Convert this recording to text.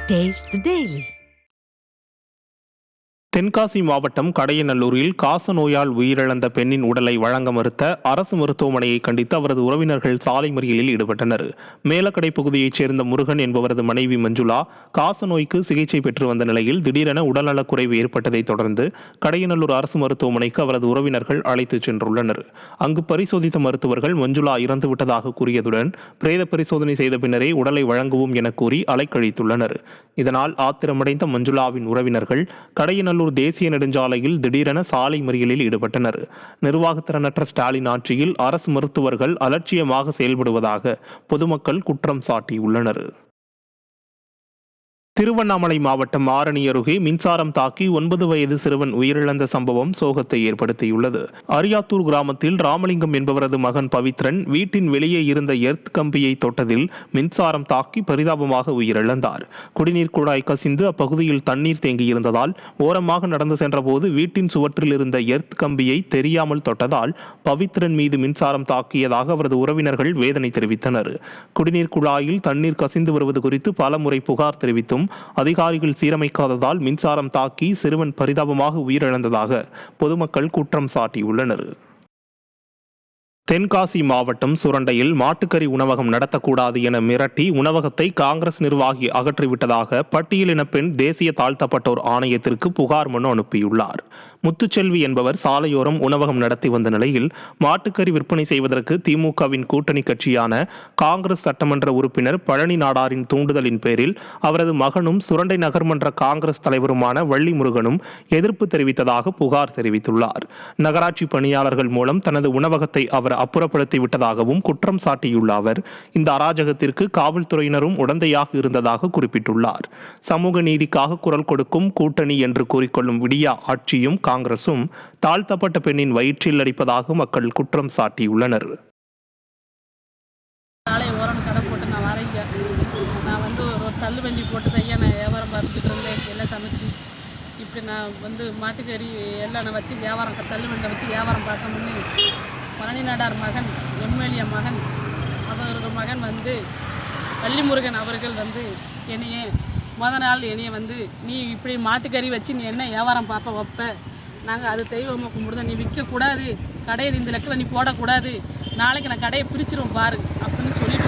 Taste the Daily. Tenkasi மாவட்டம் கடையநல்லூரில் காச நோயால் உயிரிழந்த பெண்ணின் உடலை வழங்க மறுத்த அரசு மருத்துவமனையை கண்டித்து அவரது உறவினர்கள் சாலை மறியலில் ஈடுபட்டனர். மேலக்கடை பகுதியைச் சேர்ந்த முருகன் என்பவரது மனைவி மஞ்சுளா காச நோய்க்கு சிகிச்சை பெற்று வந்த நிலையில் திடீரென உடல்நலக்குறைவு ஏற்பட்டதைத் தொடர்ந்து கடையநல்லூர் அரசு மருத்துவமனைக்கு அவரது உறவினர்கள் அழைத்துச் சென்றுள்ளனர். அங்கு பரிசோதித்த மருத்துவர்கள் மஞ்சுளா இறந்துவிட்டதாக கூறியதுடன் பிரேத பரிசோதனை செய்த பின்னரே உடலை வழங்குவோம் என கூறி அலைக்கழித்துள்ளனர். இதனால் ஆத்திரமடைந்த மஞ்சுளாவின் உறவினர்கள் கடையநல்லூர் தேசிய நெடுஞ்சாலையில் திடீரென சாலை மறியலில் ஈடுபட்டனர். நிர்வாகத்திறனற்ற ஸ்டாலின் ஆட்சியில் அரசு மருத்துவர்கள் அலட்சியமாக செயல்படுவதாக பொதுமக்கள் குற்றம் சாட்டியுள்ளனர். திருவண்ணாமலை மாவட்டம் ஆரணி அருகே மின்சாரம் தாக்கி 9 வயது சிறுவன் உயிரிழந்த சம்பவம் சோகத்தை ஏற்படுத்தியுள்ளது. அரியாத்தூர் கிராமத்தில் ராமலிங்கம் என்பவரது மகன் பவித்ரன் வீட்டின் வெளியே இருந்த எர்த் கம்பியை தொட்டதில் மின்சாரம் தாக்கி பரிதாபமாக உயிரிழந்தார். குடிநீர் குழாய் கசிந்து அப்பகுதியில் தண்ணீர் தேங்கியிருந்ததால் ஓரமாக நடந்து சென்றபோது வீட்டின் சுவற்றில் இருந்த எர்த் கம்பியை தெரியாமல் தொட்டதால் பவித்ரன் மீது மின்சாரம் தாக்கியதாக அவரது உறவினர்கள் வேதனை தெரிவித்தனர். குடிநீர் குழாயில் தண்ணீர் கசிந்து வருவது குறித்து பலமுறை புகார் தெரிவித்தும் அதிகாரிகள் சீரமைக்காததால் மின்சாரம் தாக்கி சிறுவன் பரிதாபமாக உயிரிழந்ததாக பொதுமக்கள் குற்றம் சாட்டியுள்ளனர். தென்காசி மாவட்டம் சுரண்டையில் மாட்டுக்கறி உணவகம் நடத்தக்கூடாது என மிரட்டி உணவகத்தை காங்கிரஸ் நிர்வாகி அகற்றிவிட்டதாக பட்டியலின பெண் தேசிய தாழ்த்தப்பட்டோர் ஆணையத்திற்கு புகார் மனு அனுப்பியுள்ளார். முத்துச்செல்வி என்பவர் சாலையோரம் உணவகம் நடத்தி வந்த நிலையில் மாட்டுக்கறி விற்பனை செய்வதற்கு திமுகவின் கூட்டணி கட்சியான காங்கிரஸ் சட்டமன்ற உறுப்பினர் பழனி நாடாரின் தூண்டுதலின் பேரில் அவரது மகனும் சுரண்டை நகர்மன்ற காங்கிரஸ் தலைவருமான வள்ளி முருகனும் எதிர்ப்பு தெரிவித்ததாக புகார் தெரிவித்துள்ளார். நகராட்சி பணியாளர்கள் மூலம் தனது உணவகத்தை அவர் அப்புறப்படுத்தி விட்டதாகவும் குற்றம் சாட்டியுள்ள அவர் இந்த அராஜகத்திற்கு காவல்துறையினரும் உடந்தையாக இருந்ததாக குறிப்பிட்டுள்ளார். சமூக நீதிக்காக குரல் கொடுக்கும் கூட்டணி என்று கூறிக்கொள்ளும் விடியா ஆட்சியும் காங்கிரசும் தாழ்த்தப்பட்ட பெண்ணின் வயிற்றில் அடிப்பதாக மக்கள் குற்றம் சாட்டியுள்ளனர். ஒரு தள்ளுவண்டி போட்டு தையா நான் வியாபாரம் பார்த்துட்டு இருந்தேன். எல்லாம் சமைச்சு இப்படி நான் மாட்டுக்கறி எல்லாம் நான் வச்சு வியாபாரம் தள்ளுவண்டியில் வச்சு வியாபாரம் பார்க்கணும்னு பழனி நாடார் மகன் எம்எல்ஏ மகன் அவரோட மகன் வள்ளி முருகன் அவர்கள் என்னைய நாள் என்னைய நீ இப்படி மாட்டுக்கறி வச்சு நீ என்ன வியாபாரம் பார்ப்ப வைப்ப, நாங்கள் அது தெய்வமாக கும்பிடுதோம், நீ விற்கக்கூடாது, கடையை இந்த லெக்கில் நீ போடக்கூடாது, நாளைக்கு நான் கடையை பிரிச்சிருவோம் பாரு அப்படின்னு சொல்லி